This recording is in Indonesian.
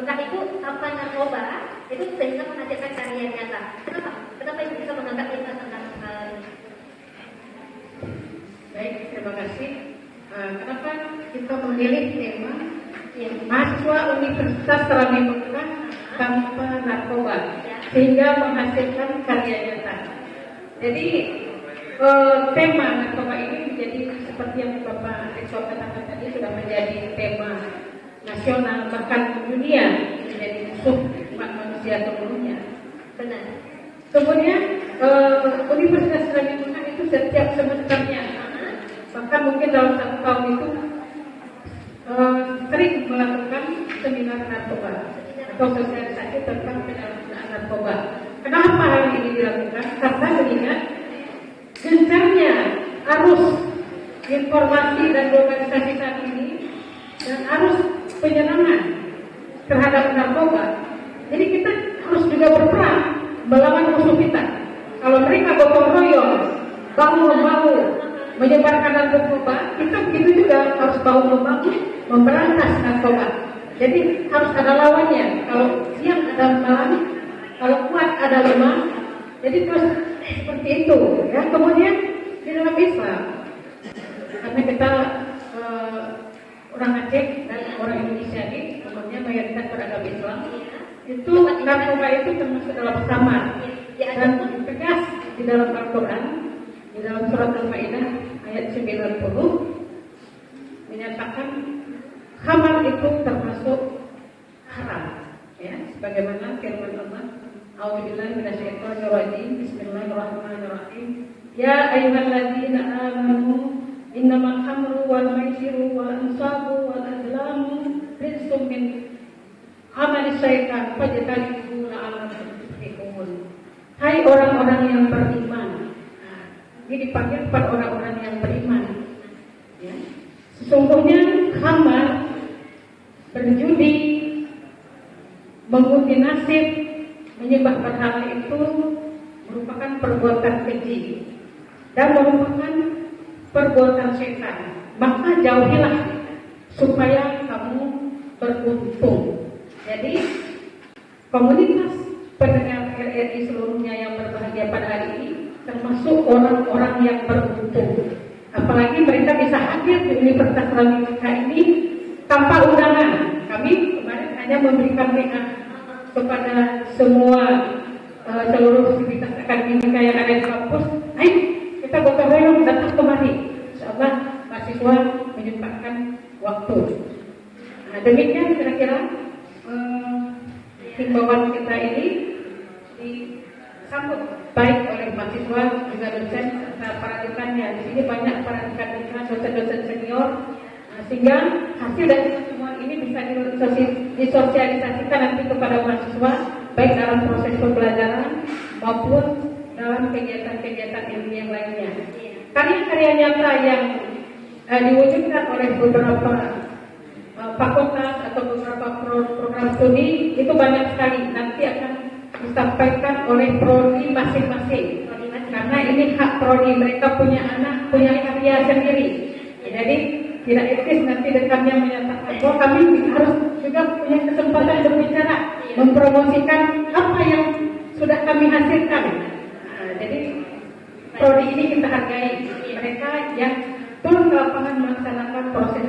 mengangkat itu apa narkoba itu sehingga menghasilkan karya nyata. Kenapa? Kenapa Ibu bisa mengangkat tema tentang hal ini? Baik, terima kasih. Kenapa kita memilih tema mahasiswa Universitas Serambi Mekah tanpa narkoba sehingga menghasilkan karya nyata. Jadi tema narkoba ini menjadi seperti yang Bapak Rektor katakan tadi sudah menjadi tema nasional bahkan dunia, menjadi musuh umat manusia seluruhnya. Benar. Kemudian Universitas Serambi Mekah itu setiap semesternya, bahkan mungkin dalam 1 tahun itu sering melakukan seminar narkoba atau sosialisasi tentang penyalahgunaan narkoba. Kenapa hal ini dilakukan? Karena mengingat gencarnya arus informasi dan globalisasi saat ini dan arus penyenangan terhadap narkoba. Jadi kita harus juga berperang melawan musuh kita. Kalau mereka gotong royong, bahu-bahu menyebarkan narkoba, kita begitu juga harus bahu-bahu memberantas narkoba. Jadi harus ada lawannya. Kalau siang ada malam, kalau kuat ada lemah. Jadi terus seperti itu. Ya. Kemudian di dalam Islam, karena kita orang Aceh dan orang Indonesia ini, kemudian mayoritas beragama Islam, itu narkoba itu termasuk dalam samar dan tegas di dalam Al-Quran, di dalam surat Al-Maidah ayat 90 menyatakan khamar itu termasuk haram, ya, sebagaimana firman Allah, A'udzubillahi minasyaitonir rajim, Bismillahirrahmanirrahim. Ya ayyuhalladzina amanu innamal khamru wal maisiru wal ansabu wal azlamu rizqun min amali syaitan fajtanibuhu la'allakum tuflihun. Hai orang-orang yang beriman. Ini dipanggil kepada orang-orang yang beriman. Ya. Sesungguhnya khamar, berjudi, mengundi nasib, menyembah berhala itu merupakan perbuatan keji dan merupakan perbuatan setan. Maka jauhilah supaya kamu beruntung. Jadi komunitas pendengar RRI seluruhnya yang berbahagia pada hari ini termasuk orang-orang yang beruntung. Apalagi mereka bisa hadir di Universitas Serambi Mekah ini tanpa undangan. Kami kemarin hanya memberikan WA kepada semua seluruh aktivitas akademika yang ada di kampus. Ayo kita gotong royong datang kemari. Insyaallah mahasiswa menyempatkan waktu. Nah, demikian kira-kira himbauan kita ini disambut baik oleh mahasiswa juga dosen serta para dekannya. Di sini banyak para dekan-dekan, dosen-dosen senior, sehingga hasil dari pertemuan ini bisa disosialisasikan nanti kepada mahasiswa baik dalam proses pembelajaran maupun dalam kegiatan-kegiatan ilmu yang lainnya. Karya-karya nyata yang diwujudkan oleh beberapa fakultas atau beberapa program studi itu banyak sekali, nanti akan disampaikan oleh prodi masing-masing. Karena ini hak prodi, mereka punya anak, punya karya sendiri. Jadi tidak etis nanti dekannya menyatakan bahwa kami harus juga punya kesempatan berbicara, mempromosikan apa yang sudah kami hasilkan. Jadi prodi ini kita hargai mereka yang turun ke lapangan melaksanakan proses